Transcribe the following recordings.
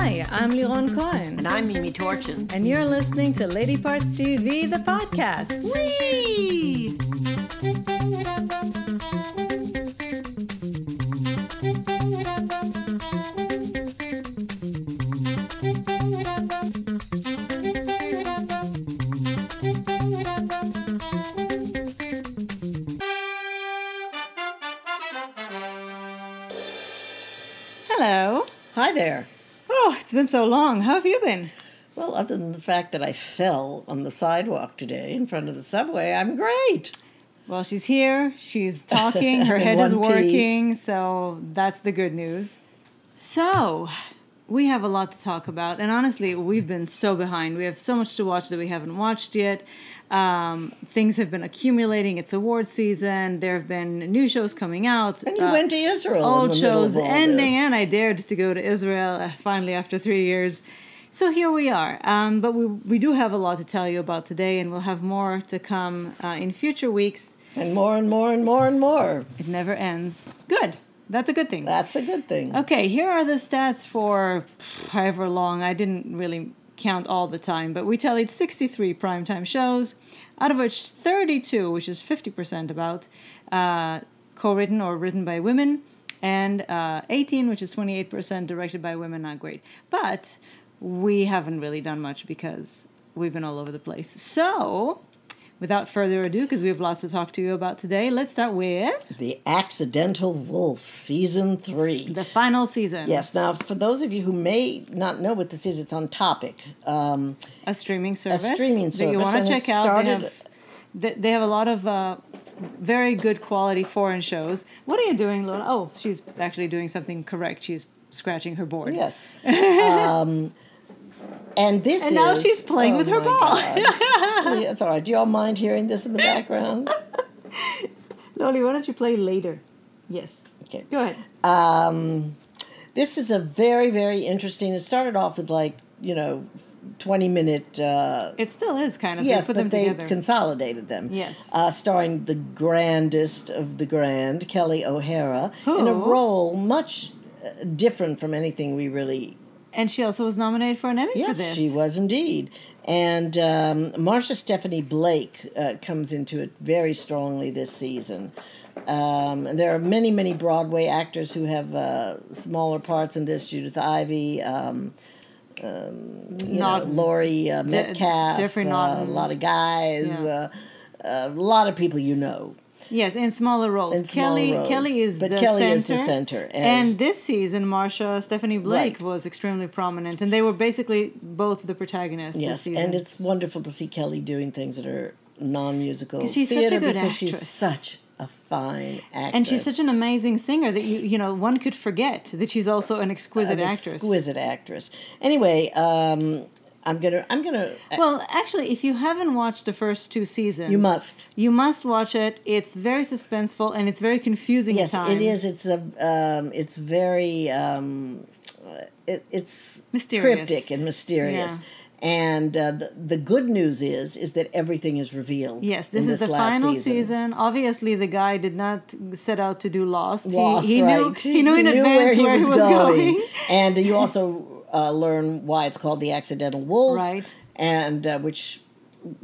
Hi, I'm Liron Cohen. And I'm Mimi Torchin. And you're listening to Lady Parts TV, the podcast. Whee! Hello. Hi there. Oh, it's been so long. How have you been? Well, other than the fact that I fell on the sidewalk today in front of the subway, I'm great. Well, she's here. She's talking. Her head is working. So that's the good news. So we have a lot to talk about. And honestly, we've been so behind. We have so much to watch that we haven't watched yet. Things have been accumulating. It's award season. There have been new shows coming out. And you went to Israel. Old shows ending, and I dared to go to Israel finally after 3 years. So here we are. But we do have a lot to tell you about today, and we'll have more to come in future weeks. And more and more and more and more. It never ends. Good. That's a good thing. That's a good thing. Okay, here are the stats for however long. I didn't really count all the time, but we tallied 63 primetime shows, out of which 32, which is 50% about, co-written or written by women, and 18, which is 28%, directed by women. Not great. But we haven't really done much because we've been all over the place. So, without further ado, because we have lots to talk to you about today, let's start with The Accidental Wolf, Season 3. the final season. Yes, now, for those of you who may not know what this is, it's on Topic. A streaming service. A streaming that you service, want to and check it out. started- They have a lot of very good quality foreign shows. What are you doing, Lola? Oh, she's actually doing something correct. She's scratching her board. Yes. And this And now she's playing with her ball. That's all right. Do you all mind hearing this in the background? Loli, why don't you play later? Yes. Okay. Go ahead. This is a very, very interesting. It started off with 20-minute. It still is kind of. Yes, they put but them they together. consolidated them. Yes. Starring the grandest of the grand, Kelly O'Hara, in a Who? role much different from anything we really. And she also was nominated for an Emmy for this. Yes, she was indeed. And Marsha Stephanie Blake comes into it very strongly this season. And there are many, many Broadway actors who have smaller parts in this. Judith Ivey, Laurie Metcalf, Jeffrey Naughton. a lot of guys, Yeah. a lot of people you know. Yes, in smaller roles. In smaller roles. Kelly is But the Kelly center. is the center. And this season, Marsha Stephanie Blake Right. was extremely prominent, and they were basically both the protagonists this Yes, season. and it's wonderful to see Kelly doing things that are non-musical 'Cause she's such a theater good because actress. she's such a fine actress. And she's such an amazing singer that one could forget that she's also an exquisite actress. Exquisite actress. Anyway, I'm gonna. Well, actually, if you haven't watched the first 2 seasons, You must. You must watch it. It's very suspenseful and it's very confusing Yes, at times. it is. It's very. It's Mysterious. cryptic and mysterious. Yeah. And the good news is that everything is revealed. Yes, this in is the last final season. Obviously, the guy did not set out to do Lost. Lost, he right. knew in advance where he was going. And you also learn why it's called The Accidental Wolf. Right. And which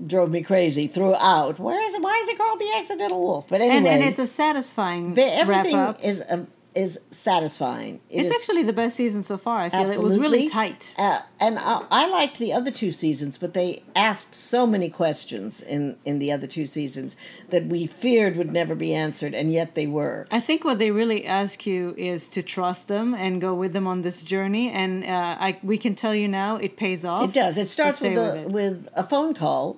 drove me crazy throughout. Why is it called The Accidental Wolf? But anyway. And it's a satisfying everything wrap-up. is satisfying. It's actually the best season so far. I feel it was really tight. And I liked the other 2 seasons, but they asked so many questions in the other 2 seasons that we feared would never be answered, and yet they were. I think what they really ask you is to trust them and go with them on this journey. And we can tell you now, it pays off. It does. It starts with a phone call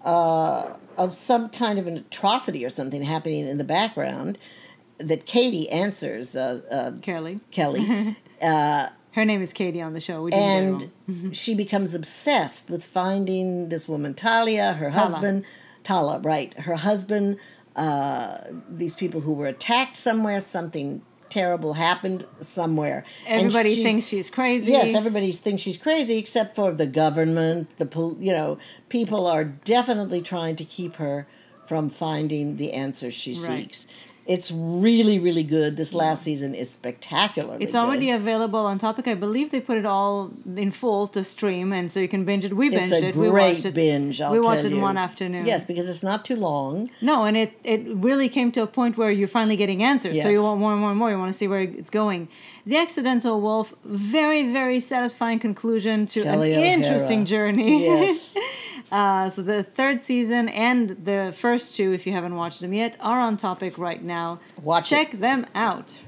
of some kind of an atrocity or something happening in the background that Katie answers. Kelly. Her name is Katie on the show. We didn't get it and she becomes obsessed with finding this woman, Talia, her husband. Tala, right. Her husband, these people who were attacked somewhere, something terrible happened somewhere. Everybody thinks she's crazy. Yes, everybody thinks she's crazy, except for the government. People are definitely trying to keep her from finding the answers she seeks. It's really, really good. This last season is spectacularly It's already good. available on Topic. I believe they put it all in full to stream, and so you can binge it. We binged It's a it. We great watched it. binge, I'll we watched tell it in you. one afternoon. Yes, because it's not too long. No, and it really came to a point where you're finally getting answers. So Yes. you want more and more and more. You want to see where it's going. The Accidental Wolf, very, very satisfying conclusion to Kelly an O'Hara. interesting journey. Yes. So the third season and the first two, if you haven't watched them yet, are on Topic right now. Check them out.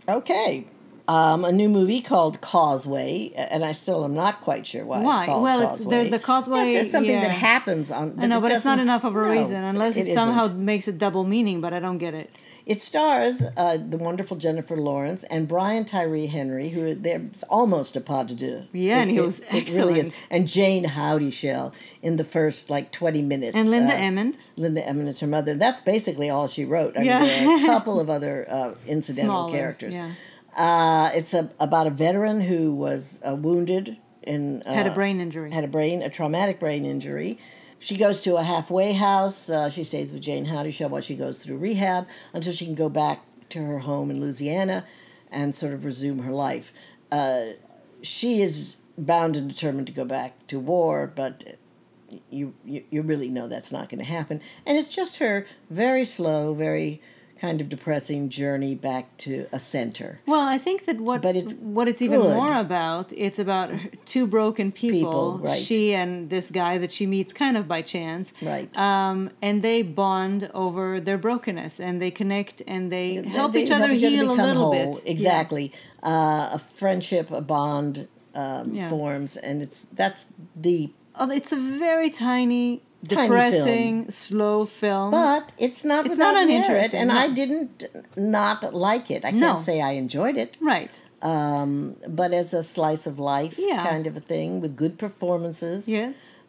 Okay. A new movie called Causeway, and I still am not quite sure why it's called Causeway. There's the Causeway. Yes, there's something yeah. that happens on. I know, but it's not enough of a no, reason, unless it isn't. somehow makes it double meaning, but I don't get it. It stars the wonderful Jennifer Lawrence and Brian Tyree Henry, who it's almost a pas de deux. Yeah, and he was excellent. It really is. And Jane Howdyshell in the first 20 minutes. And Linda Emmond. Linda Emmond is her mother. That's basically all she wrote. I mean, Yeah. there are a couple of other incidental Smaller, characters. yeah. It's about a veteran who was wounded in Had a brain injury. a traumatic brain injury. She goes to a halfway house. She stays with Jane Howdyshell while she goes through rehab until she can go back to her home in Louisiana and sort of resume her life. She is bound and determined to go back to war, but you really know that's not going to happen. And it's just her very slow, very kind of depressing journey back to a center. Well, I think that what it's even good. more about, it's about two broken people, right. she and this guy that she meets kind of by chance. Right. And they bond over their brokenness, and they connect, and they help each other help heal a become little whole. bit. Exactly. A friendship, a bond forms, and that's the... Oh, it's a very tiny, Tiny depressing, slow film. But it's not It's without not merit, uninteresting, and no. I didn't not like it. I No. can't say I enjoyed it. Right. But as a slice of life Yeah. kind of a thing with good performances. Yes.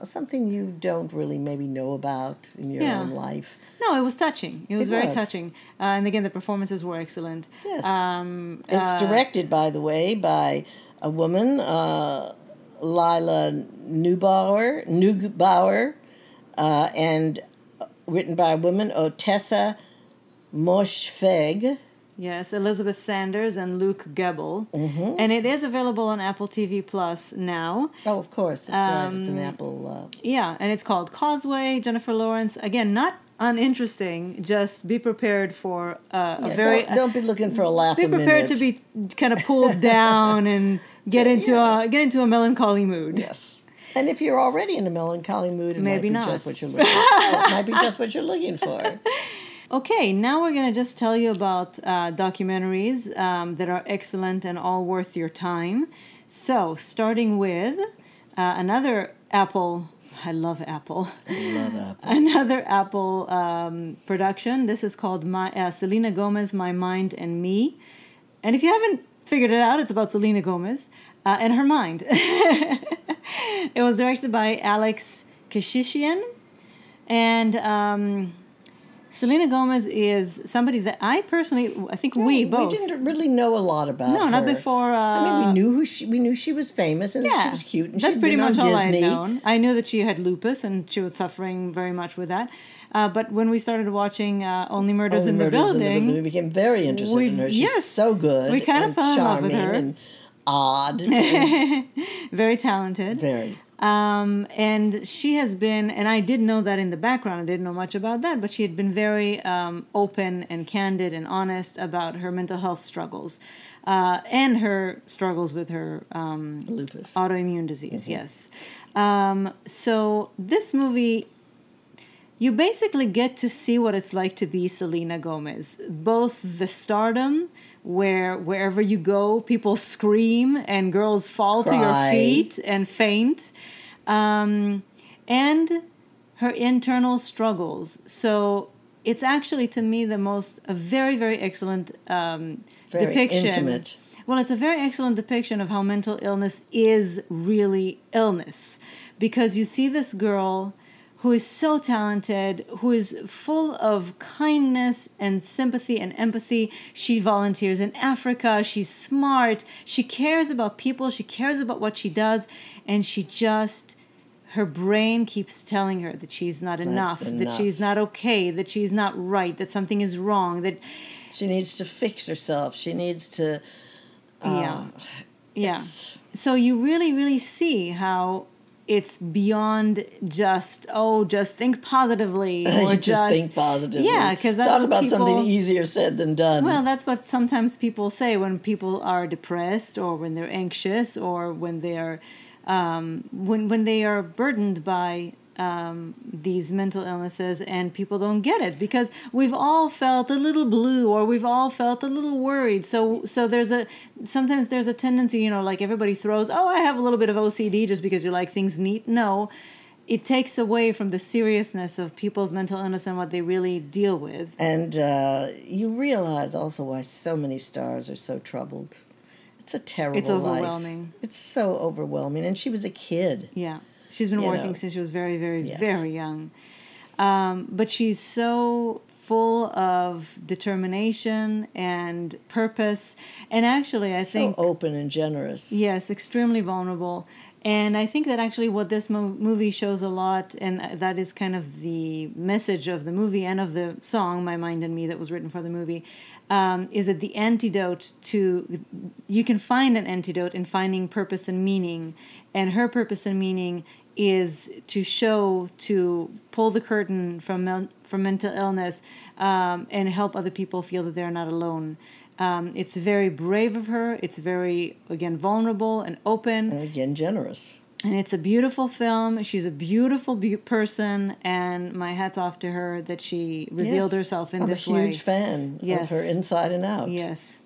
Something you don't really maybe know about in your Yeah. own life. No, it was touching. It was very was. touching. And again, the performances were excellent. Yes. It's directed, by the way, by a woman, Lila Neubauer, and written by a woman, Otessa Moshfegh. Yes, Elizabeth Sanders and Luke Gebel. Mm-hmm. And it is available on Apple TV Plus now. Oh, of course. That's right. It's an Apple... Yeah, and it's called Causeway, Jennifer Lawrence. Again, not uninteresting. Just be prepared for a very... Don't be looking for a laugh Be a prepared minute. to be kind of pulled down and get into a melancholy mood. Yes. And if you're already in a melancholy mood, it Maybe might be not. just what you're looking for. It might be just what you're looking for. Okay, now we're going to just tell you about documentaries that are excellent and all worth your time. So, starting with another Apple... I love Apple. Another Apple production. This is called Selena Gomez, My Mind and Me. And if you haven't figured it out, it's about Selena Gomez and her mind. It was directed by Alex Kashishian. And Selena Gomez is somebody that I think we both... We didn't really know a lot about her. No, not before... I mean, we knew she was famous and she was cute. And that's she'd pretty been much on all I Disney. had known. I knew that she had lupus and she was suffering very much with that. But when we started watching Only Murders in the Building... We became very interested in her. She's yes, so good. we kind of and fell in love with charming her. and odd. And very talented. very. And she has been, and I did know that in the background, I didn't know much about that, but she had been very open and candid and honest about her mental health struggles and her struggles with her Lupus. autoimmune disease, yes. So this movie, you basically get to see what it's like to be Selena Gomez. Both the stardom, where wherever you go, people scream and girls fall to your Cry. feet and faint, and her internal struggles. So it's actually, to me, a very, very excellent Very depiction. intimate. Well, it's a very excellent depiction of how mental illness is really illness. Because you see this girl who is so talented, who is full of kindness and sympathy and empathy. She volunteers in Africa. She's smart. She cares about people. She cares about what she does. And her brain keeps telling her that she's not enough, that she's not okay, that she's not right, that something is wrong, that she needs to fix herself. She needs to. So you really, really see how it's beyond just think positively, or just think positively. Yeah, because that's talk what about people, something easier said than done. Well, that's what sometimes people say when people are depressed, or when they're anxious, or when they are when they are burdened by these mental illnesses, and people don't get it, because we've all felt a little blue, or we've all felt a little worried. So sometimes there's a tendency, like everybody throws, I have a little bit of OCD just because you like things neat. No, it takes away from the seriousness of people's mental illness and what they really deal with. And you realize also why so many stars are so troubled. It's a terrible life. It's overwhelming. It's so overwhelming. And she was a kid. Yeah. She's been working since she was very, very, very young. But she's so full of determination and purpose. And actually, I think... so open and generous. Yes, extremely vulnerable. And I think that actually what this movie shows a lot, and that is kind of the message of the movie and of the song, My Mind and Me, that was written for the movie, is that the antidote to... You can find an antidote in finding purpose and meaning. And her purpose and meaning is to pull the curtain from mental illness, and help other people feel that they're not alone. It's very brave of her. It's very, again, vulnerable and open. And again, generous. And it's a beautiful film. She's a beautiful person, and my hat's off to her that she revealed herself in this way. I'm a huge fan of her inside and out. Yes.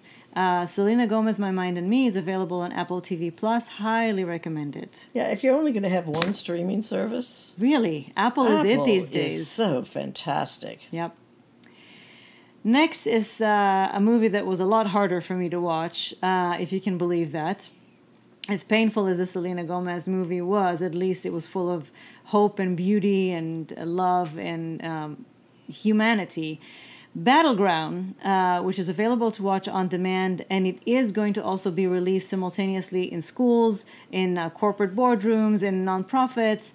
Selena Gomez, My Mind and Me is available on Apple TV Plus. Highly recommend it. Yeah, if you're only going to have one streaming service. Really? Apple is it these days. Is so fantastic. Yep. Next is a movie that was a lot harder for me to watch, if you can believe that. As painful as the Selena Gomez movie was, at least it was full of hope and beauty and love and humanity. Battleground, which is available to watch on demand, and it is going to also be released simultaneously in schools, in corporate boardrooms, in nonprofits,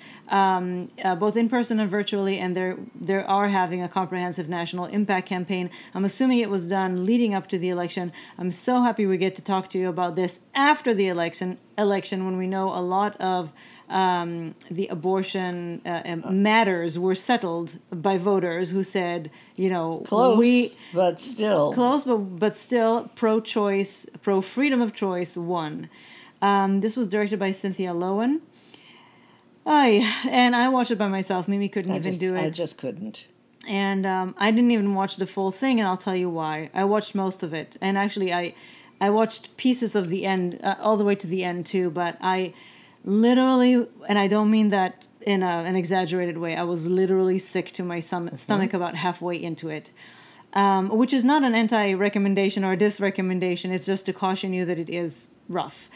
both in person and virtually, and they are having a comprehensive national impact campaign. I'm assuming it was done leading up to the election. I'm so happy we get to talk to you about this after the election when we know a lot of the abortion matters were settled by voters who said, close, but still pro-choice, pro-freedom of choice won. This was directed by Cynthia Lowen. And I watched it by myself. Mimi couldn't even do it. I just couldn't. And I didn't even watch the full thing, and I'll tell you why. I watched most of it. And actually, I watched pieces of the end, all the way to the end too, but I literally, and I don't mean that in an exaggerated way, I was literally sick to my stomach about halfway into it, which is not an anti-recommendation or a dis-recommendation. It's just to caution you that it is rough.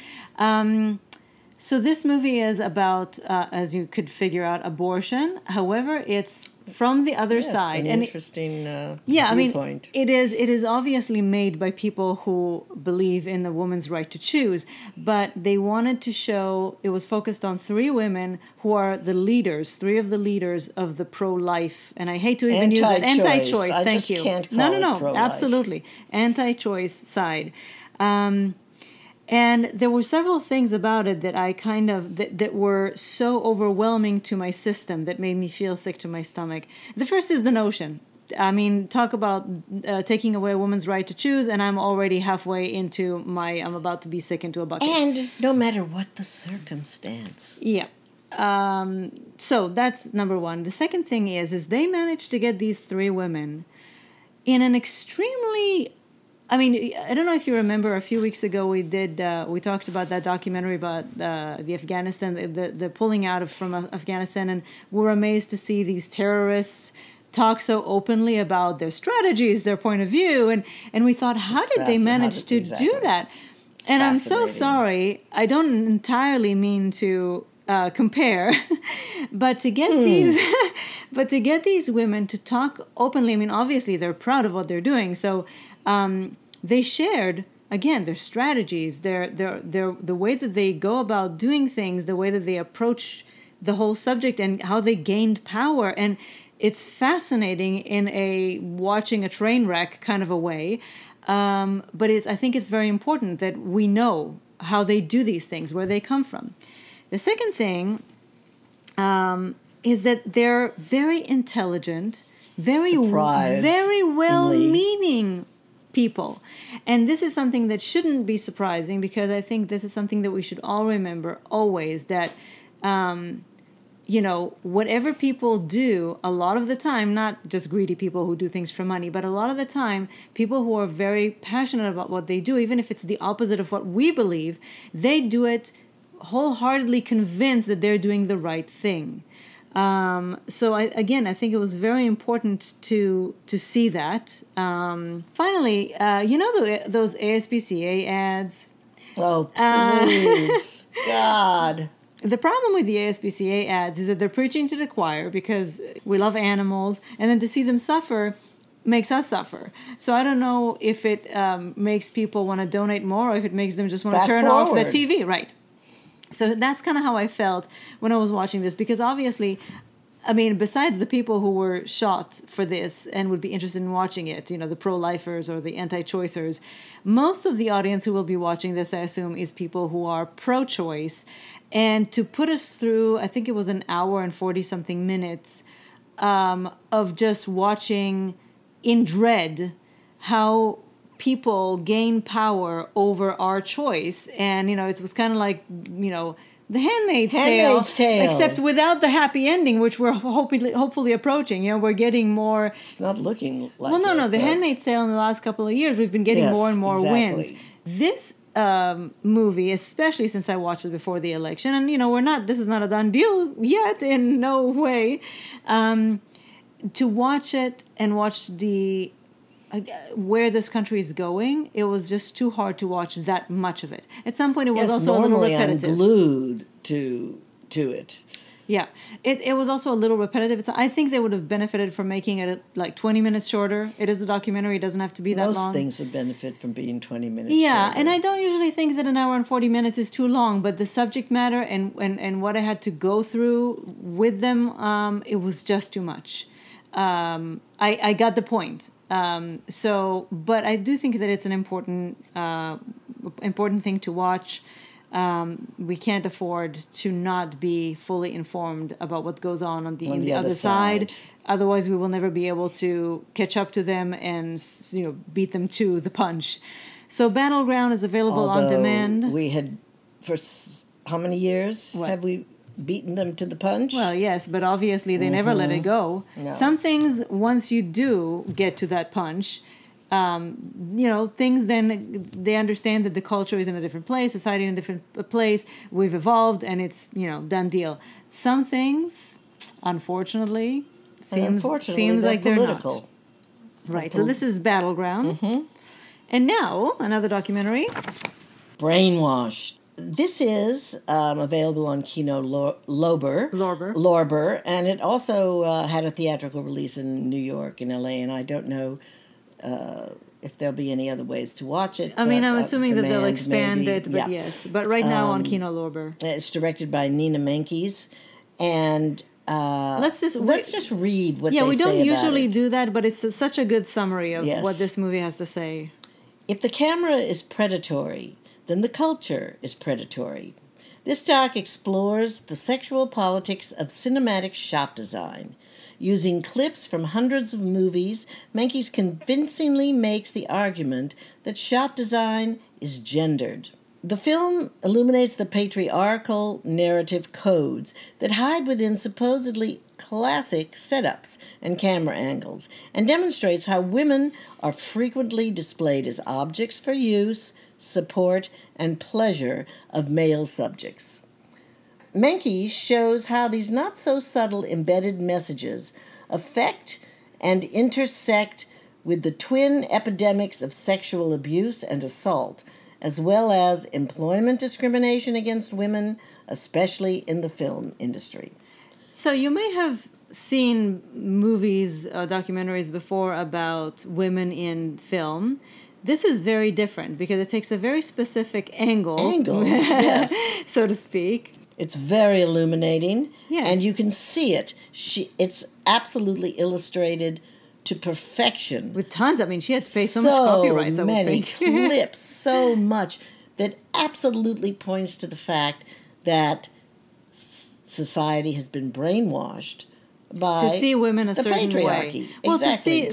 So this movie is about, as you could figure out, abortion. However, it's from the other side. An interesting viewpoint. It is obviously made by people who believe in the woman's right to choose, but they wanted to show, it was focused on three women who are the leaders, three of the leaders of the pro-life, and I hate to even use that, anti-choice, thank you. Can't call it pro-life. Absolutely, anti-choice side. And there were several things about it that I kind of, that were so overwhelming to my system that made me feel sick to my stomach. The first is the notion. I mean, talk about taking away a woman's right to choose, and I'm already halfway into I'm about to be sick into a bucket. And no matter what the circumstance. Yeah. So that's number one. The second thing is they managed to get these three women in an extremely... I mean, I don't know if you remember, a few weeks ago we talked about that documentary about the Afghanistan, the pulling out from Afghanistan, and we were amazed to see these terrorists talk so openly about their strategies, their point of view, and we thought, how did they manage to do that? And I'm so sorry, I don't entirely mean to compare, but to get these women to talk openly, I mean, obviously they're proud of what they're doing, so. They shared, again, their strategies, their the way that they go about doing things, the way that they approach the whole subject and how they gained power. And it's fascinating in a watching a train wreck kind of a way. But I think it's very important that we know how they do these things, where they come from. The second thing is that they're very intelligent, very well-meaning people. And this is something that shouldn't be surprising, because I think this is something that we should all remember always, that whatever people do, a lot of the time, not just greedy people who do things for money, but a lot of the time, people who are very passionate about what they do, even if it's the opposite of what we believe, they do it wholeheartedly convinced that they're doing the right thing. So I think it was very important to see that. Finally, those ASPCA ads. Oh, please. God. The problem with the ASPCA ads is that they're preaching to the choir because we love animals, and then to see them suffer makes us suffer. So I don't know if it makes people want to donate more, or if it makes them just want to turn off the TV. Right. So that's kind of how I felt when I was watching this, because obviously, I mean, besides the people who were shot for this and would be interested in watching it, the pro-lifers or the anti-choicers, most of the audience who will be watching this, I assume, is people who are pro-choice. And to put us through, I think it was an hour and 40-something minutes of just watching in dread how people gain power over our choice. And, it was kind of like, The Handmaid's Tale, except without the happy ending, which we're hopefully approaching. We're getting more. It's not looking like. Well, no. The Handmaid's Tale in the last couple of years, we've been getting more and more wins. This movie, especially since I watched it before the election, and this is not a done deal yet, in no way. To watch it and watch the where this country is going, it was just too hard to watch that much of it. At some point, it was also a little repetitive. I'm glued to it. Yeah, it was also a little repetitive. I think they would have benefited from making it like 20 minutes shorter. It is a documentary; it doesn't have to be that long. Most things would benefit from being 20 minutes. Yeah, shorter. And I don't usually think that an hour and 40 minutes is too long, but the subject matter and what I had to go through with them, it was just too much. I got the point. But I do think that it's an important thing to watch. We can't afford to not be fully informed about what goes on the other side. Otherwise, we will never be able to catch up to them and beat them to the punch. So Battleground is available on demand. We had, for how many years have we beaten them to the punch? Well, yes, but obviously they never let it go. No. Some things, once you do get to that punch, things then they understand that the culture is in a different place, society in a different place. We've evolved, and it's done deal. Some things, unfortunately, seems like they're political. Not. Right. So this is Battleground, and now another documentary, Brainwashed. This is available on Kino Lorber, and it also had a theatrical release in New York and LA, and I don't know if there'll be any other ways to watch it. I mean, I'm assuming that they'll expand it, but yes. But right now on Kino Lorber. It's directed by Nina Menkes, and let's just read what they say about it. Yeah, we don't usually do that, but it's such a good summary of what this movie has to say. If the camera is predatory, then the culture is predatory. This doc explores the sexual politics of cinematic shot design. Using clips from hundreds of movies, Menkes convincingly makes the argument that shot design is gendered. The film illuminates the patriarchal narrative codes that hide within supposedly classic setups and camera angles, and demonstrates how women are frequently displayed as objects for use, support, and pleasure of male subjects. Menkes shows how these not-so-subtle embedded messages affect and intersect with the twin epidemics of sexual abuse and assault, as well as employment discrimination against women, especially in the film industry. So you may have seen movies, documentaries before about women in film. This is very different because it takes a very specific angle, yes. so to speak. It's very illuminating, Yes. and you can see it. It's absolutely illustrated to perfection. With tons. I mean, she had to pay so much copyrights, I would many think. clips, so much that absolutely points to the fact that society has been brainwashed by to see women a the certain patriarchy. way. Well, Exactly.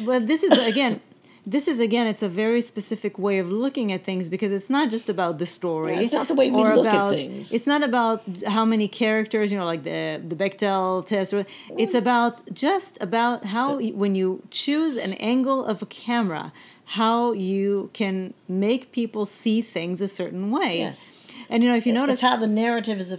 this is again, it's a very specific way of looking at things, because it's not just about the story. Yeah, it's not the way we or look about, at things. It's not about how many characters, like the Bechdel test. It's about how when you choose an angle of a camera, how you can make people see things a certain way. Yes. And if you notice, it's how the narrative is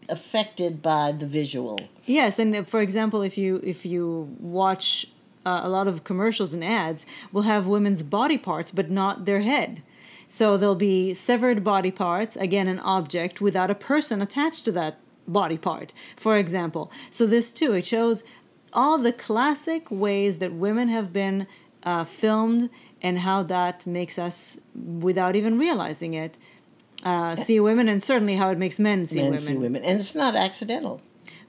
affected by the visual. yes, and for example, if you watch a lot of commercials and ads, will have women's body parts, but not their head. So there'll be severed body parts, again, an object without a person attached to that body part, for example. So this too, it shows all the classic ways that women have been filmed, and how that makes us, without even realizing it, see women, and certainly how it makes men see women. And it's not accidental.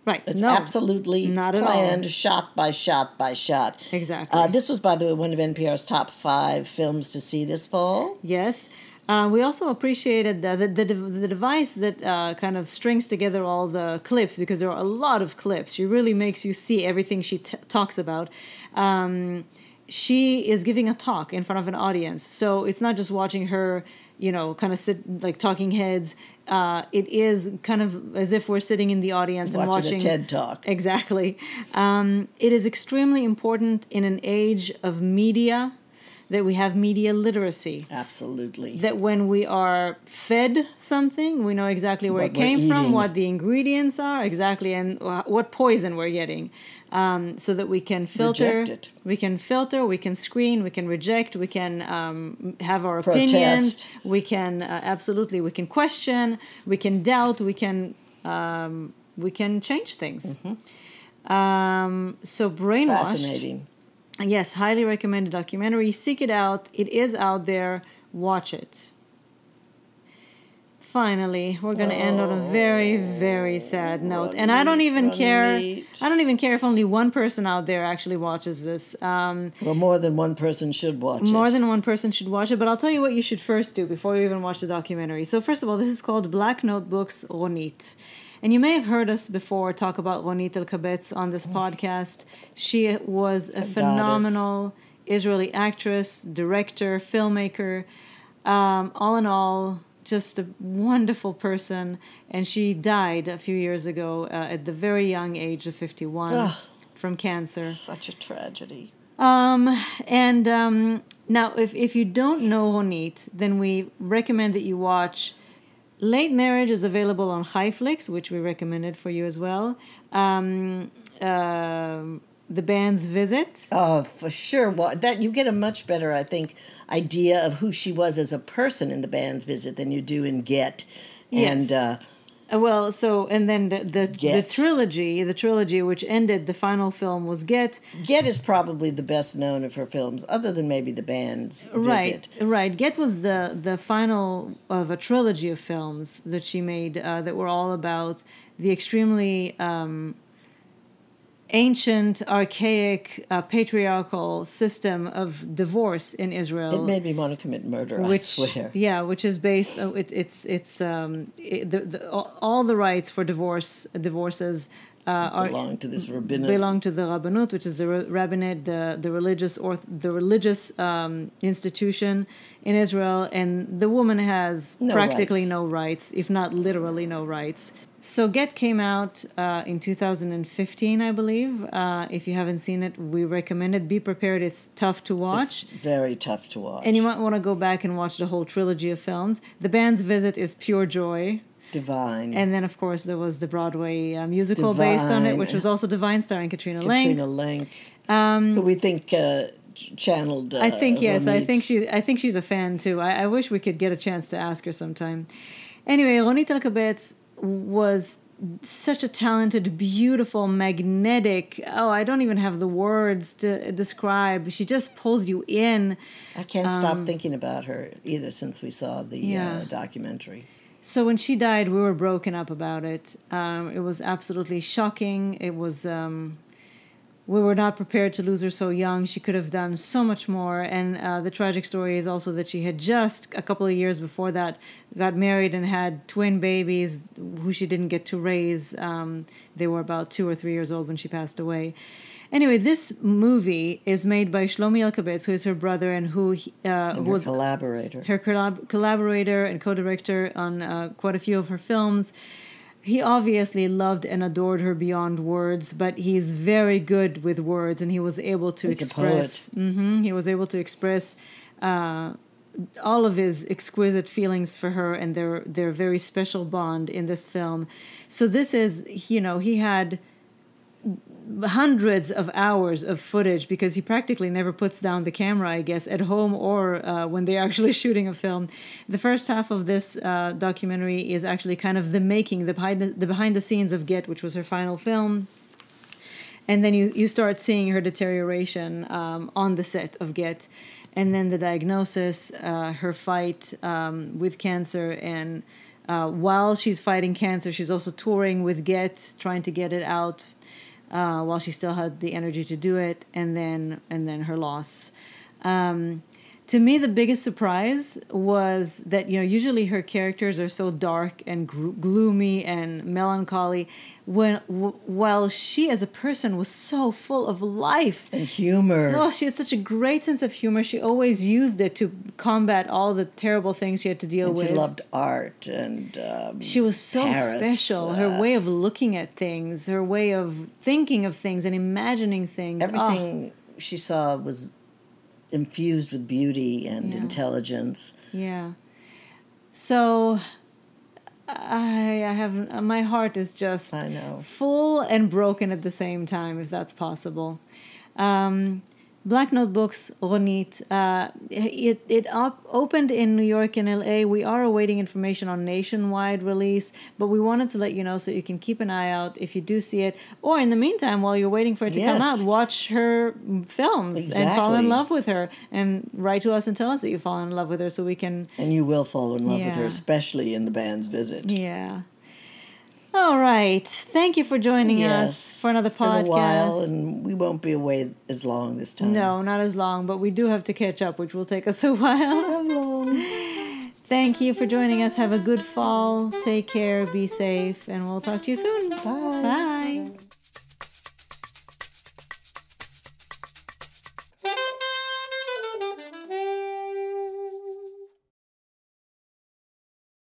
Right. It's no, absolutely not at planned, all. shot by shot by shot. Exactly. This was, by the way, one of NPR's top 5 films to see this fall. Yes. We also appreciated the device that kind of strings together all the clips, because there are a lot of clips. She really makes you see everything she talks about. She is giving a talk in front of an audience. So it's not just watching her, kind of sit like talking heads. It is kind of as if we're sitting in the audience and watching a TED Talk. Exactly. It is extremely important in an age of media that we have media literacy. Absolutely. That when we are fed something, we know exactly where What it came we're from, eating. what the ingredients are, exactly, and what poison we're getting. So that we can filter, Reject it. we can screen, we can reject, we can have our opinions, Protest. we can absolutely, we can question, we can doubt, we can change things. So Brainwashed. Fascinating. Yes, highly recommended documentary. Seek it out. It is out there. Watch it. Finally, we're going to end on a very, very sad note. And I don't even care. Ronit. I don't even care if only one person out there actually watches this. Well, more than one person should watch it. More than one person should watch it. But I'll tell you what you should first do before you even watch the documentary. So first of all, this is called Black Notebooks Ronit. And you may have heard us before talk about Ronit El-Kabetz on this podcast. She was a phenomenal Israeli actress, director, filmmaker. All in all, just a wonderful person. And she died a few years ago at the very young age of 51 from cancer. Such a tragedy. Now, if you don't know Ronit, then we recommend that you watch Late Marriage. Is available on HiFlix, which we recommended for you as well. The Band's Visit. Oh, for sure. Well, that you get a much better, I think, idea of who she was as a person in The Band's Visit than you do in Get. Yes. And And then the trilogy which ended, the final film was Get. Get is probably the best known of her films, other than maybe The Band's Visit. Right. Get was the final of a trilogy of films that she made that were all about the extremely ancient, archaic, patriarchal system of divorce in Israel. It made me want to commit murder, I swear. Yeah, which is based. All the rights for divorces belong to this rabbinate. Belong to the Rabbanut, which is the rabbinate, the religious institution in Israel, and the woman has practically no rights, if not literally no rights. So Get came out in 2015, I believe. If you haven't seen it, we recommend it. Be prepared; it's tough to watch. It's very tough to watch. And you might want to go back and watch the whole trilogy of films. The Band's Visit is pure joy. Divine. And then, of course, there was the Broadway musical based on it, which was also Divine, starring Katrina Lenk. Who we think channeled. I think yes. Ronit. I think she's a fan too. I wish we could get a chance to ask her sometime. Anyway, Ronit El-Kabetz was such a talented, beautiful, magnetic. I don't even have the words to describe. She just pulls you in. I can't stop thinking about her either since we saw the documentary. So when she died, we were broken up about it. It was absolutely shocking. It was... we were not prepared to lose her so young. She could have done so much more. And the tragic story is also that she had just, a couple of years before that, got married and had twin babies who she didn't get to raise. They were about 2 or 3 years old when she passed away. Anyway, this movie is made by Shlomi Elkabetz, who is her brother and who was collaborator. Collaborator and co-director on quite a few of her films. He obviously loved and adored her beyond words, but he's very good with words, and he was able to express. He was able to express all of his exquisite feelings for her and their very special bond in this film. So this is, he had hundreds of hours of footage because he practically never puts down the camera, I guess, at home or when they're actually shooting a film. The first half of this documentary is actually kind of the behind the scenes of Get, which was her final film. And then you start seeing her deterioration on the set of Get. And then the diagnosis, her fight with cancer, and while she's fighting cancer, she's also touring with Get, trying to get it out while she still had the energy to do it, and then her loss. To me, the biggest surprise was that, usually her characters are so dark and gloomy and melancholy, while she as a person was so full of life. And humor. Oh, she had such a great sense of humor. She always used it to combat all the terrible things she had to deal with. She loved art and she was so Paris, special. Her way of looking at things, her way of thinking of things and imagining things. Everything she saw was infused with beauty and intelligence. Yeah. So I have, my heart is just full and broken at the same time, if that's possible. Black Notebooks, Ronit. It opened in New York and LA. We are awaiting information on nationwide release, but we wanted to let you know so you can keep an eye out if you do see it. Or in the meantime, while you're waiting for it to come out, watch her films and fall in love with her, and write to us and tell us that you fall in love with her so we can... And you will fall in love with her, especially in the band's visit. Yeah. All right. Thank you for joining us for another podcast. It's been a while, and we won't be away as long this time. No, not as long, but we do have to catch up, which will take us a while. So long. Thank you for joining us. Have a good fall. Take care. Be safe, and we'll talk to you soon. Bye. Bye.